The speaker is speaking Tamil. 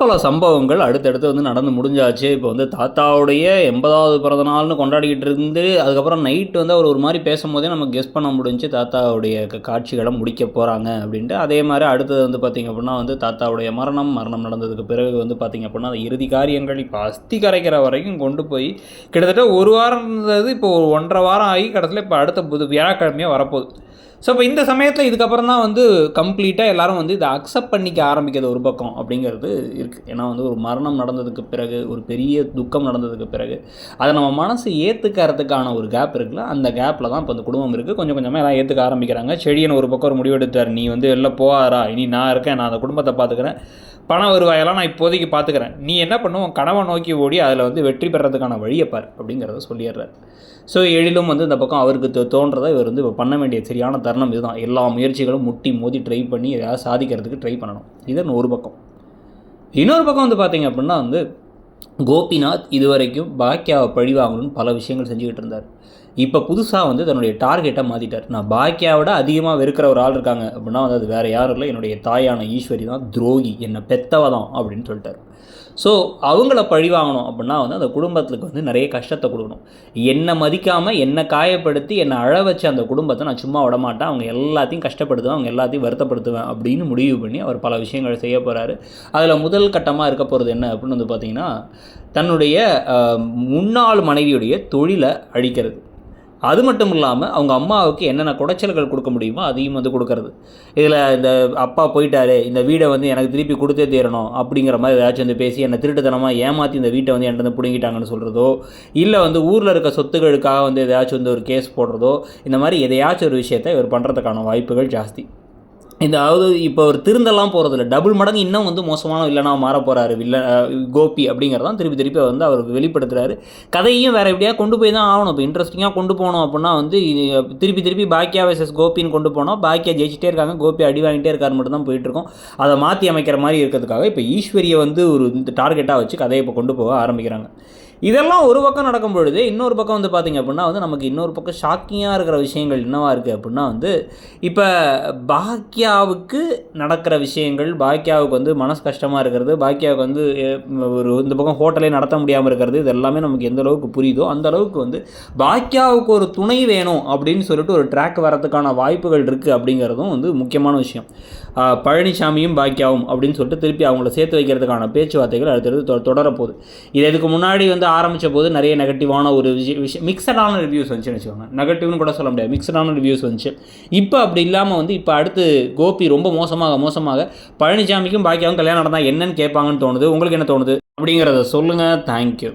பல சம்பவங்கள் அடுத்தடுத்து வந்து நடந்து முடிஞ்சாச்சு. இப்போ வந்து தாத்தாவுடைய 80வது பிறந்த நாள்னு கொண்டாடிக்கிட்டு இருந்து, அதுக்கப்புறம் நைட் வந்து அவர் ஒரு மாரி பேசும்போதே நமக்கு கெஸ் பண்ண முடிஞ்சுச்சு, தாத்தாவுடைய காட்சிகள முடிக்க போறாங்க அப்படின்ட்டு. அதே மாரி அடுத்தது வந்து பார்த்தீங்க அப்படின்னா வந்து தாத்தாவுடைய மரணம் நடந்ததுக்கு பிறகு வந்து பார்த்தீங்க அப்படின்னா, அந்த இறுதி காரியங்கள் இப்போ அஸ்தி கரைக்கிற வரைக்கும் கொண்டு போய் கிட்டத்தட்ட 1 வாரம் இருந்தது, இப்போ 1 1/2 வாரம் ஆகி கடைசியில இப்போ அடுத்த வியாழக்கிழமையா வரப்போகுது. ஸோ இப்போ இந்த சமயத்தில் இதுக்கப்புறம் தான் வந்து கம்ப்ளீட்டாக எல்லோரும் வந்து இதை அக்செப்ட் பண்ணிக்க ஆரம்பிக்கிறது ஒரு பக்கம் அப்படிங்கிறது இருக்குது. ஏன்னா வந்து ஒரு மரணம் நடந்ததுக்கு பிறகு, ஒரு பெரிய துக்கம் நடந்ததுக்கு பிறகு அதை நம்ம மனசு ஏற்றுக்கிறதுக்கான ஒரு கேப் இருக்குல்ல, அந்த கேப்பில் தான் இப்போ அந்த குடும்பம் இருக்குது. கொஞ்சம் கொஞ்சமாக எல்லாம் ஏற்றுக்க ஆரம்பிக்கிறாங்க. செடியன் ஒரு பக்கம் ஒரு முடிவெடுத்தார், நீ வந்து வெளில போகாரா, இனி நான் இருக்கேன், நான் அந்த குடும்பத்தை பார்த்துக்கிறேன், பண வருவாயெல்லாம் நான் இப்போதைக்கு பார்த்துக்கிறேன், நீ என்ன பண்ணுவோம் கனவை நோக்கி ஓடி அதில் வந்து வெற்றி பெறதுக்கான வழியை பார் அப்படிங்கிறத சொல்லிடுறார். ஸோ எழிலும் வந்து இந்த பக்கம் அவருக்கு தோன்றதை இவர் வந்து இப்போ பண்ண வேண்டிய சரியான தருணம் இதுதான். எல்லா முயற்சிகளும் முட்டி மோதி ட்ரை பண்ணி எதாவது சாதிக்கிறதுக்கு ட்ரை பண்ணணும். இது ஒரு பக்கம். இன்னொரு பக்கம் வந்து பார்த்திங்க அப்படின்னா வந்து கோபிநாத் இதுவரைக்கும் பாக்கியாவை பழி வாங்கணும்னு பல விஷயங்கள் செஞ்சுக்கிட்டு இருந்தார். இப்போ புதுசாக வந்து தன்னுடைய டார்கெட்டை மாற்றிட்டார். நான் பாக்கியாவோட அதிகமாக வெறுக்கிற ஒரு ஆள் இருக்காங்க அப்படின்னா வந்து அது வேறு யாரும் இல்லை, என்னுடைய தாயான ஈஸ்வரி தான் துரோகி, என்னை பெத்தவ தான் அப்படின்னு சொல்லிட்டார். ஸோ அவங்கள பழி வாங்கணும் அப்படின்னா வந்து அந்த குடும்பத்துக்கு வந்து நிறைய கஷ்டத்தை கொடுக்கணும். என்னை மதிக்காமல், என்னை காயப்படுத்தி, என்னை அழ வச்ச அந்த குடும்பத்தை நான் சும்மா விடமாட்டேன், அவங்க எல்லாத்தையும் கஷ்டப்படுத்துவேன், அவங்க எல்லாத்தையும் வருத்தப்படுத்துவேன் அப்படின்னு முடிவு பண்ணி அவர் பல விஷயங்கள் செய்ய போகிறாரு. அதில் முதல் கட்டமாக இருக்க போகிறது என்ன அப்படின்னு வந்து பார்த்திங்கன்னா, தன்னுடைய முன்னாள் மனைவியுடைய தொழிலை அழிக்கிறது. அது மட்டும் இல்லாமல் அவங்க அம்மாவுக்கு என்னென்ன குடைச்சல்கள் கொடுக்க முடியுமோ அதையும் வந்து கொடுக்கறது. இதில் இந்த அப்பா போயிட்டாரு, இந்த வீடை வந்து எனக்கு திருப்பி கொடுத்தே தீரணும் அப்படிங்கிற மாதிரி ஏதாச்சும் வந்து பேசி என்னை திருட்டுத்தனமாக ஏமாற்றி இந்த வீட்டை வந்து என்கிட்ட வந்து பிடுங்கிட்டாங்கன்னு சொல்கிறதோ, இல்லை வந்து ஊரில் இருக்க சொத்துக்களுக்காக வந்து எதையாச்சும் வந்து ஒரு கேஸ் போடுறதோ, இந்த மாதிரி எதையாச்சும் ஒரு விஷயத்தை இவர் பண்ணுறதுக்கான வாய்ப்புகள் ஜாஸ்தி. அதாவது இப்போ ஒரு திருந்தெல்லாம் போகிறதில்ல, டபுள் மடங்கு இன்னும் வந்து மோசமான வில்லனாக மாற போகிறாரு கோபி அப்படிங்கிறதான் திருப்பி வந்து அவர் வெளிப்படுத்துகிறாரு. கதையும் வேறு எப்படியா கொண்டு போய் தான் ஆகணும். இப்போ இன்ட்ரெஸ்டிங்காக கொண்டு போகணும் அப்படின்னா வந்து திருப்பி பாக்கியா வெர்சஸ் கோபின்னு கொண்டு போனோம். பாக்கியா ஜெயிச்சிட்டே இருக்காங்க, கோபி அடி வாங்கிட்டே இருக்காரு மட்டும் தான் போயிட்டுருக்கோம். அதை மாற்றி அமைக்கிற மாதிரி இருக்கிறதுக்காக இப்போ ஈஸ்வரியை வந்து ஒரு டார்கெட்டாக வச்சு கதையை இப்போ கொண்டு போக ஆரம்பிக்கிறாங்க. இதெல்லாம் ஒரு பக்கம் நடக்கும் பொழுது இன்னொரு பக்கம் வந்து பார்த்திங்க அப்படின்னா வந்து நமக்கு இன்னொரு பக்கம் ஷாக்கிங்காக இருக்கிற விஷயங்கள் என்னவாக இருக்குது அப்படின்னா வந்து இப்போ பாக்கியாவுக்கு நடக்கிற விஷயங்கள், பாக்கியாவுக்கு வந்து மனசு கஷ்டமாக இருக்கிறது, பாக்கியாவுக்கு வந்து ஒரு இந்த பக்கம் ஹோட்டலே நடத்த முடியாமல் இருக்கிறது, இது எல்லாமே நமக்கு எந்த அளவுக்கு புரியுதோ அந்த அளவுக்கு வந்து பாக்கியாவுக்கு ஒரு துணை வேணும் அப்படின்னு சொல்லிட்டு ஒரு ட்ராக் வரதுக்கான வாய்ப்புகள் இருக்குது அப்படிங்கிறதும் வந்து முக்கியமான விஷயம். பழனிசாமியும் பாக்கியாவும் அப்படின்னு சொல்லிட்டு திருப்பி அவங்கள சேர்த்து வைக்கிறதுக்கான பேச்சுவார்த்தைகள் அடுத்தடுத்து தொடரப்போகுது. இது இதுக்கு முன்னாடி வந்து ஆரம்பித்த போது நிறைய நெகட்டிவான ஒரு விஷயம் மிக்சடான ரிவ்யூஸ் வந்துச்சுன்னு வச்சுக்கோங்க. நெகட்டிவ்னு கூட சொல்ல முடியாது, மிக்சடான ரிவ்யூஸ் வந்துச்சு. இப்போ அப்படி இல்லாமல் வந்து இப்போ அடுத்து கோபி ரொம்ப மோசமாக பழனிசாமிக்கும் பாக்கியாவும் கல்யாணம் நடந்தால் என்னன்னு கேட்பாங்கன்னு தோணுது. உங்களுக்கு என்ன தோணுது அப்படிங்கிறத சொல்லுங்கள். தேங்க்யூ.